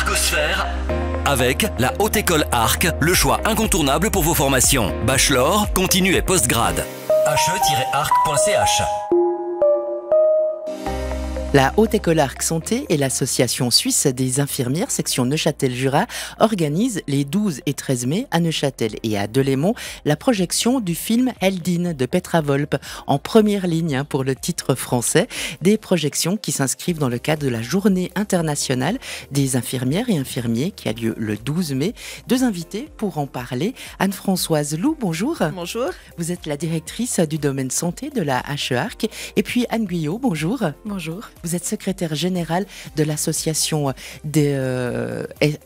Arcosphère avec la Haute École Arc, le choix incontournable pour vos formations. Bachelor, continu et postgrad. he-arc.ch. La Haute École Arc Santé et l'Association suisse des infirmières, section Neuchâtel-Jura, organisent les 12 et 13 mai à Neuchâtel et à Delémont la projection du film Heldin de Petra Volp, en première ligne pour le titre français. Des projections qui s'inscrivent dans le cadre de la Journée internationale des infirmières et infirmiers qui a lieu le 12 mai. Deux invités pour en parler. Anne-Françoise Lou, bonjour. Bonjour. Vous êtes la directrice du domaine santé de la HE-Arc. Et puis Anne Guyot, bonjour. Bonjour. Vous êtes secrétaire générale de l'association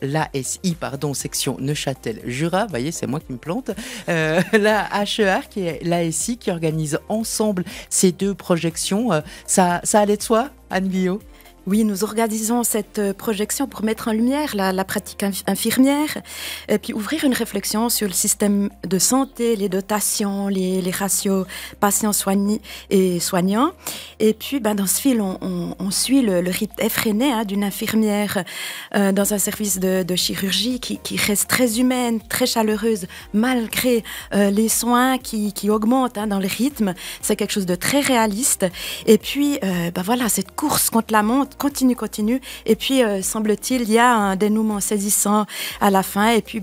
l'ASI, section Neuchâtel-Jura. Vous voyez, c'est moi qui me plante. La HE-Arc qui est l'ASI qui organise ensemble ces deux projections. Ça allait de soi, Anne Guyot? Oui, nous organisons cette projection pour mettre en lumière la pratique infirmière et puis ouvrir une réflexion sur le système de santé, les dotations, les ratios patients et soignants. Et puis, dans ce film, on suit le rythme effréné d'une infirmière dans un service de chirurgie qui reste très humaine, très chaleureuse, malgré les soins qui augmentent dans le rythme. C'est quelque chose de très réaliste. Et puis, voilà, cette course contre la montre, continue. Et puis, semble-t-il, il y a un dénouement saisissant à la fin. Et puis,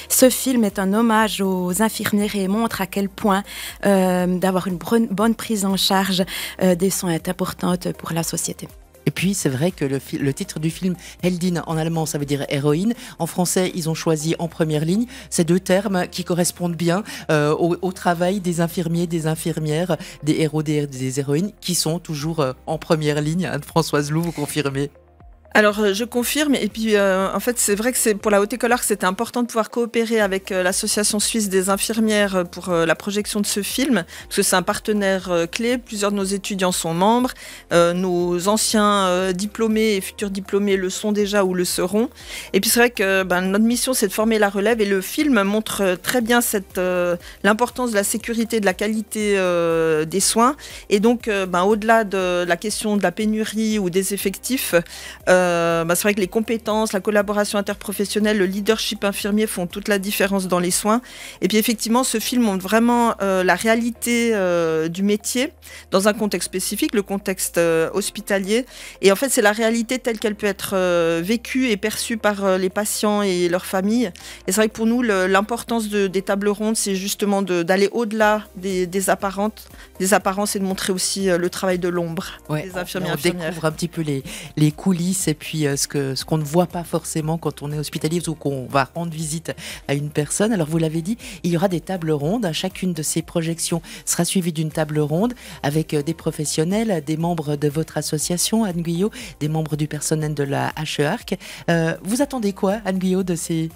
ce film est un hommage aux infirmières et montre à quel point d'avoir une bonne prise en charge des soins est importante pour la société. Et puis, c'est vrai que le titre du film, Heldin, en allemand, ça veut dire héroïne. En français, ils ont choisi en première ligne ces deux termes qui correspondent bien au travail des infirmiers, des infirmières, des héros, des héroïnes, qui sont toujours en première ligne. Anne-Françoise Lou, vous confirmez? Alors, je confirme. Et puis, en fait, c'est vrai que pour la Haute École Arc, c'était important de pouvoir coopérer avec l'Association suisse des infirmières pour la projection de ce film, parce que c'est un partenaire clé. Plusieurs de nos étudiants sont membres. Nos anciens diplômés et futurs diplômés le sont déjà ou le seront. Et puis, c'est vrai que notre mission, c'est de former la relève. Et le film montre très bien l'importance de la sécurité, de la qualité des soins. Et donc, au-delà de la question de la pénurie ou des effectifs, c'est vrai que les compétences, la collaboration interprofessionnelle, le leadership infirmier font toute la différence dans les soins. Et puis effectivement, ce film montre vraiment la réalité du métier dans un contexte spécifique, le contexte hospitalier. Et en fait, c'est la réalité telle qu'elle peut être vécue et perçue par les patients et leurs familles. Et c'est vrai que pour nous, l'importance des tables rondes, c'est justement d'aller au-delà des apparences et de montrer aussi le travail de l'ombre des infirmiers et infirmières. On découvre un petit peu les coulisses et puis ce qu'on ne voit pas forcément quand on est hospitalier ou qu'on va rendre visite à une personne. Alors vous l'avez dit, il y aura des tables rondes. Chacune de ces projections sera suivie d'une table ronde avec des professionnels, des membres de votre association, Anne Guyot, des membres du personnel de la HE-Arc. Vous attendez quoi, Anne Guyot, de ces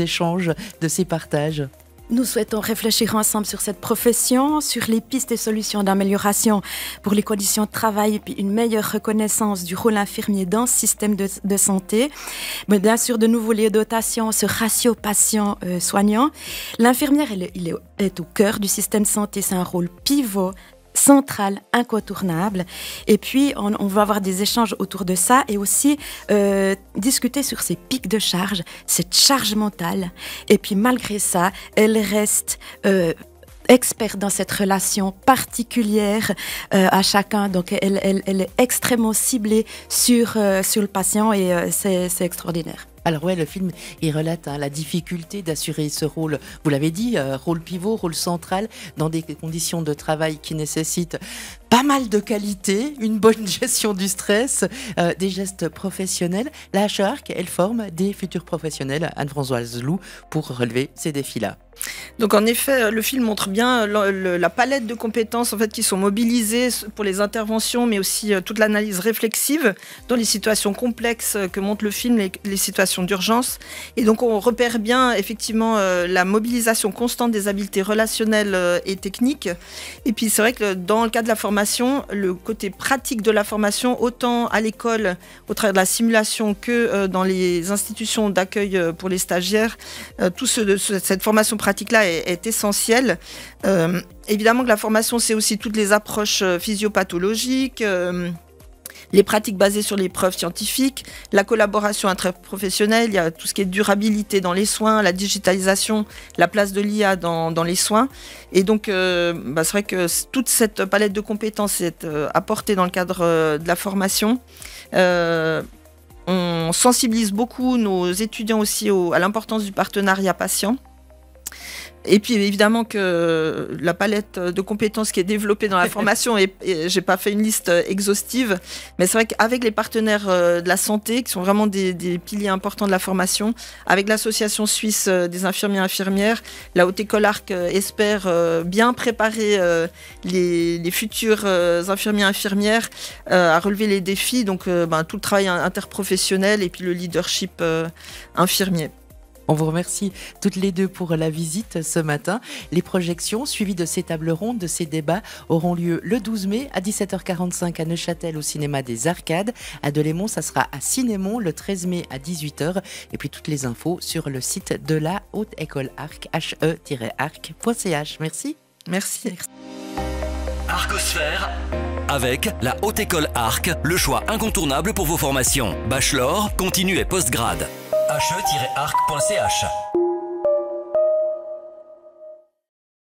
échanges, de ces partages ? Nous souhaitons réfléchir ensemble sur cette profession, sur les pistes et solutions d'amélioration pour les conditions de travail et puis une meilleure reconnaissance du rôle infirmier dans ce système de santé. Mais bien sûr, de nouveau, les dotations, ce ratio patient-soignant. L'infirmière, il est au cœur du système de santé. C'est un rôle pivot, central, incontournable. Et puis, on va avoir des échanges autour de ça et aussi discuter sur ces pics de charge, cette charge mentale. Et puis, malgré ça, elle reste experte dans cette relation particulière à chacun. Donc, elle est extrêmement ciblée sur le patient et c'est extraordinaire. Alors le film, il relate la difficulté d'assurer ce rôle, vous l'avez dit, rôle pivot, rôle central, dans des conditions de travail qui nécessitent pas mal de qualité, une bonne gestion du stress, des gestes professionnels. La HE-Arc, elle forme des futurs professionnels, Anne-Françoise Lou, pour relever ces défis-là. Donc en effet, le film montre bien la palette de compétences en fait, qui sont mobilisées pour les interventions, mais aussi toute l'analyse réflexive dans les situations complexes que montre le film, les situations d'urgence. Et donc on repère bien effectivement la mobilisation constante des habiletés relationnelles et techniques. Et puis c'est vrai que dans le cas de la formation, le côté pratique de la formation, autant à l'école au travers de la simulation que dans les institutions d'accueil pour les stagiaires, cette formation pratique-là est essentielle. Évidemment que la formation, c'est aussi toutes les approches physiopathologiques, les pratiques basées sur les preuves scientifiques, la collaboration interprofessionnelle, il y a tout ce qui est durabilité dans les soins, la digitalisation, la place de l'IA dans les soins. Et donc, c'est vrai que toute cette palette de compétences est apportée dans le cadre de la formation. On sensibilise beaucoup nos étudiants aussi à l'importance du partenariat patient. Et puis évidemment que la palette de compétences qui est développée dans la formation, j'ai pas fait une liste exhaustive, mais c'est vrai qu'avec les partenaires de la santé, qui sont vraiment des piliers importants de la formation, avec l'association suisse des infirmiers et infirmières, la Haute École Arc espère bien préparer les futurs infirmiers et infirmières à relever les défis, donc tout le travail interprofessionnel et puis le leadership infirmier. On vous remercie toutes les deux pour la visite ce matin. Les projections suivies de ces tables rondes, de ces débats, auront lieu le 12 mai à 17h45 à Neuchâtel au cinéma des Arcades. À Delémont, ça sera à Cinémon le 13 mai à 18h. Et puis toutes les infos sur le site de la Haute École Arc, he-arc.ch. Merci. Merci. Arcosphère avec la Haute École Arc, le choix incontournable pour vos formations. Bachelor, continu et postgrad. he-arc.ch